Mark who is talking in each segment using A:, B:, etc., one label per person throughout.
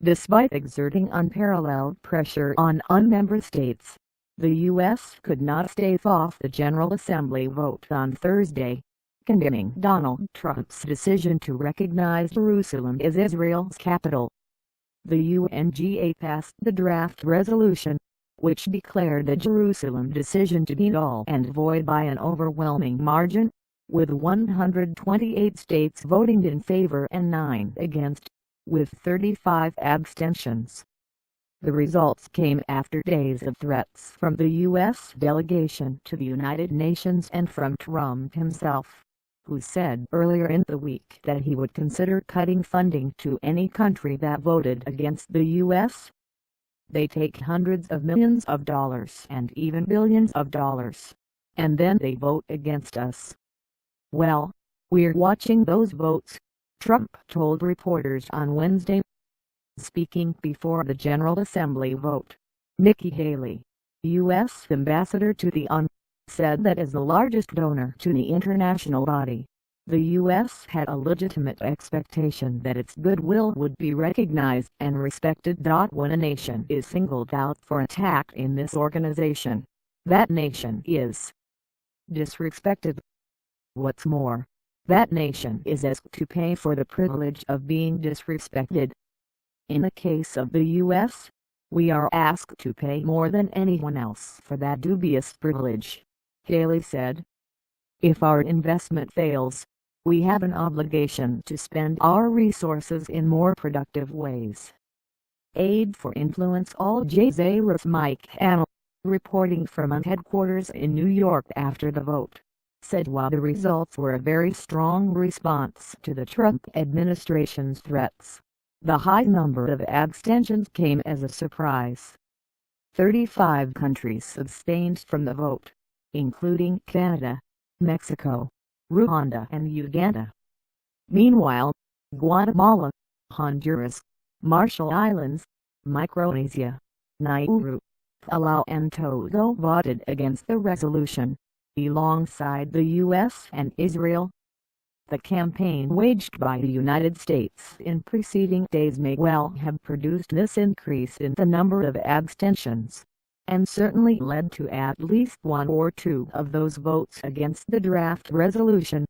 A: Despite exerting unparalleled pressure on member states, the U.S. could not stave off the General Assembly vote on Thursday, condemning Donald Trump's decision to recognize Jerusalem as Israel's capital. The UNGA passed the draft resolution, which declared the Jerusalem decision to be null and void by an overwhelming margin, with 128 states voting in favor and 9 against, with 35 abstentions. The results came after days of threats from the U.S. delegation to the United Nations and from Trump himself, who said earlier in the week that he would consider cutting funding to any country that voted against the U.S. They take hundreds of millions of dollars and even billions of dollars, and then they vote against us. Well, we're watching those votes, Trump told reporters on Wednesday. Speaking before the General Assembly vote, Nikki Haley, U.S. ambassador to the UN, said that as the largest donor to the international body, the U.S. had a legitimate expectation that its goodwill would be recognized and respected. When a nation is singled out for attack in this organization, that nation is disrespected. What's more, that nation is asked to pay for the privilege of being disrespected. In the case of the U.S., we are asked to pay more than anyone else for that dubious privilege, Haley said. If our investment fails, we have an obligation to spend our resources in more productive ways. Aide for Influence Al Jazeera's Mike Hamill, reporting from UN headquarters in New York after the vote, said while the results were a very strong response to the Trump administration's threats, the high number of abstentions came as a surprise. 35 countries abstained from the vote, including Canada, Mexico, Rwanda and Uganda. Meanwhile, Guatemala, Honduras, Marshall Islands, Micronesia, Nauru, Palau and Togo voted against the resolution, alongside the U.S. and Israel. The campaign waged by the United States in preceding days may well have produced this increase in the number of abstentions, and certainly led to at least one or two of those votes against the draft resolution,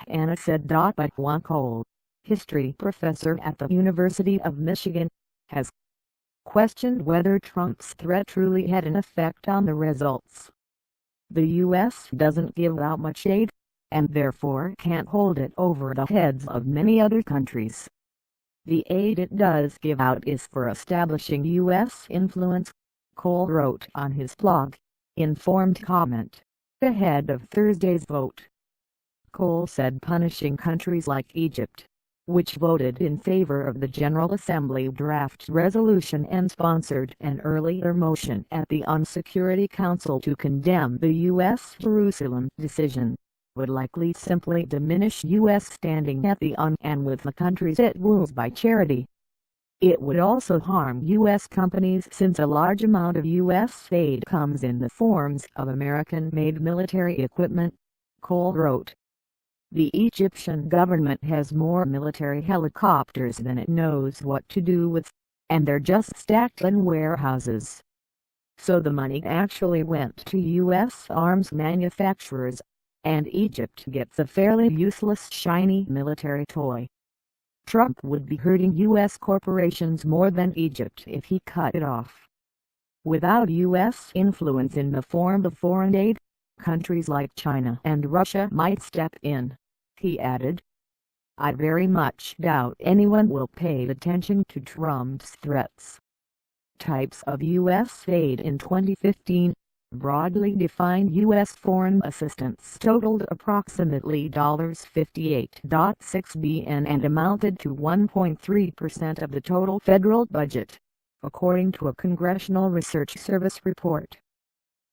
A: Anna said. But Juan Cole, history professor at the University of Michigan, has questioned whether Trump's threat truly had an effect on the results. The U.S. doesn't give out much aid, and therefore can't hold it over the heads of many other countries. The aid it does give out is for establishing U.S. influence, Cole wrote on his blog, Informed Comment, ahead of Thursday's vote. Cole said punishing countries like Egypt, which voted in favor of the General Assembly draft resolution and sponsored an earlier motion at the UN Security Council to condemn the U.S. Jerusalem decision, would likely simply diminish U.S. standing at the UN and with the countries it rules by charity. It would also harm U.S. companies since a large amount of U.S. aid comes in the forms of American-made military equipment, Cole wrote. The Egyptian government has more military helicopters than it knows what to do with, and they're just stacked in warehouses. So the money actually went to U.S. arms manufacturers, and Egypt gets a fairly useless shiny military toy. Trump would be hurting U.S. corporations more than Egypt if he cut it off. Without U.S. influence in the form of foreign aid, countries like China and Russia might step in, he added. I very much doubt anyone will pay attention to Trump's threats. Types of U.S. aid in 2015. Broadly defined U.S. foreign assistance totaled approximately $58.6 billion and amounted to 1.3% of the total federal budget, according to a Congressional Research Service report.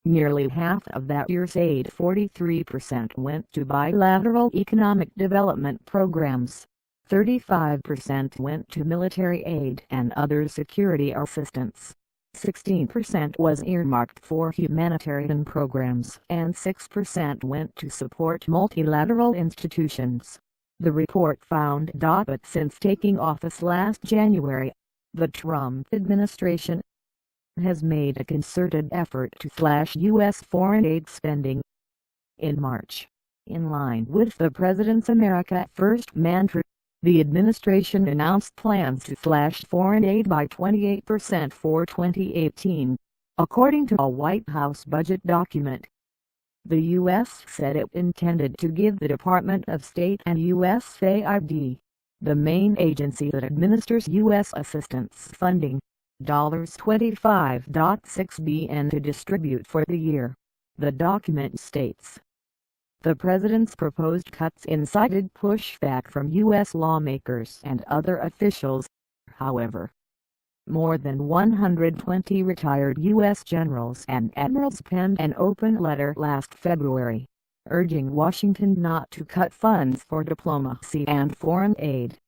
A: Nearly half of that year's aid, 43%, went to bilateral economic development programs, 35% went to military aid and other security assistance. 16% was earmarked for humanitarian programs and 6% went to support multilateral institutions, the report found. But since taking office last January, The Trump administration has made a concerted effort to slash U.S. foreign aid spending. In March, in line with the President's America First mantra, the administration announced plans to slash foreign aid by 28% for 2018, according to a White House budget document. The U.S. said it intended to give the Department of State and USAID, the main agency that administers U.S. assistance funding, $25.6 billion to distribute for the year, the document states. The president's proposed cuts incited pushback from U.S. lawmakers and other officials, however. More than 120 retired U.S. generals and admirals penned an open letter last February, urging Washington not to cut funds for diplomacy and foreign aid.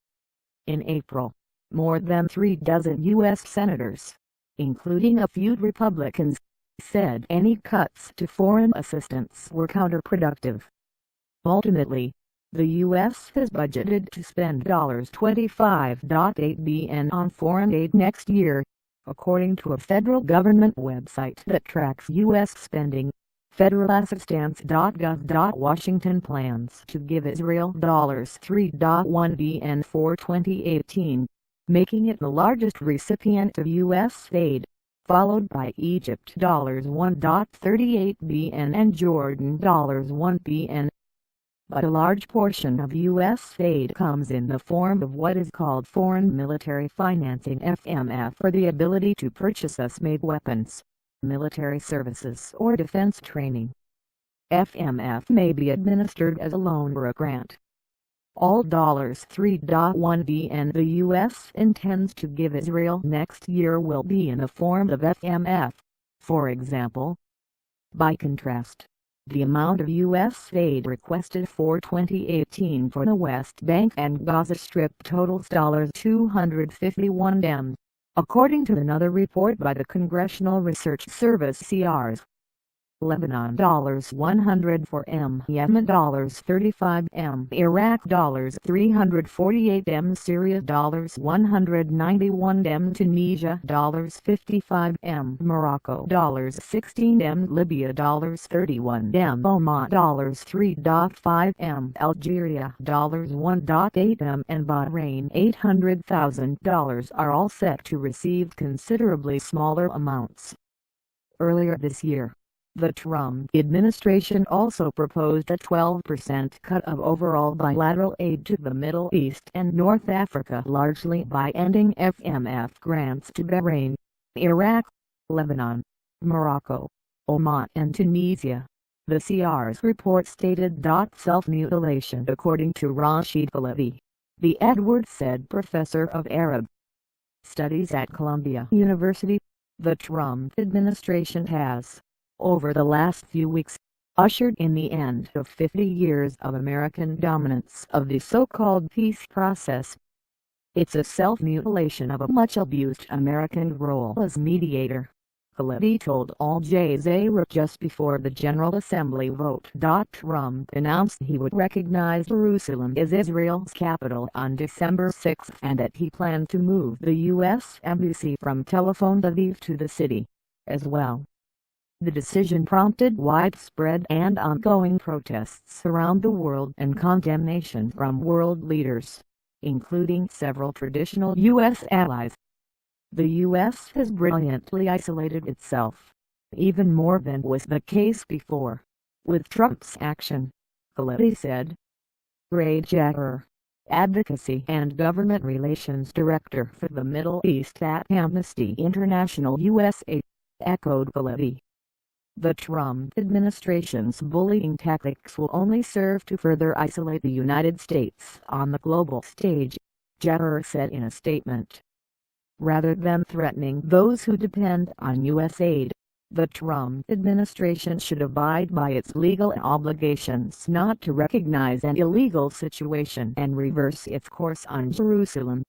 A: In April, more than 36 U.S. senators, including a few Republicans, said any cuts to foreign assistance were counterproductive. Ultimately, the U.S. has budgeted to spend $25.8 billion on foreign aid next year, according to a federal government website that tracks U.S. spending, federalassistance.gov. Washington plans to give Israel $3.1 billion for 2018, making it the largest recipient of U.S. aid, followed by Egypt $1.38 billion and Jordan $1 billion. But a large portion of U.S. aid comes in the form of what is called Foreign Military Financing (FMF), or the ability to purchase US-made weapons, military services or defense training. FMF may be administered as a loan or a grant. All $3.1 billion the U.S. intends to give Israel next year will be in the form of FMF, for example. By contrast, the amount of U.S. aid requested for 2018 for the West Bank and Gaza Strip totals $251 million, according to another report by the Congressional Research Service (CRS). Lebanon $104 million, Yemen $35 million, Iraq $348 million, Syria $191 million, Tunisia $55 million, Morocco $16 million, Libya $31 million, Oman $3.5 million, Algeria $1.8 million, and Bahrain $800,000 are all set to receive considerably smaller amounts. Earlier this year, the Trump administration also proposed a 12% cut of overall bilateral aid to the Middle East and North Africa, largely by ending FMF grants to Bahrain, Iraq, Lebanon, Morocco, Oman and Tunisia. The CR's report stated. Self-mutilation. According to Rashid Pahlavi, the Edward Said Professor of Arab Studies at Columbia University, the Trump administration has, over the last few weeks, ushered in the end of 50 years of American dominance of the so-called peace process. It's a self-mutilation of a much-abused American role as mediator, Pahlavi told Al Jazeera just before the General Assembly vote. Trump announced he would recognize Jerusalem as Israel's capital on December 6 and that he planned to move the U.S. Embassy from Tel Aviv to the city, as well. The decision prompted widespread and ongoing protests around the world and condemnation from world leaders, including several traditional U.S. allies. The U.S. has brilliantly isolated itself, even more than was the case before, with Trump's action, Pahlavi said. Ray Jagger, Advocacy and Government Relations Director for the Middle East at Amnesty International USA, echoed Pahlavi. The Trump administration's bullying tactics will only serve to further isolate the United States on the global stage, Jagger said in a statement. Rather than threatening those who depend on U.S. aid, the Trump administration should abide by its legal obligations not to recognize an illegal situation and reverse its course on Jerusalem.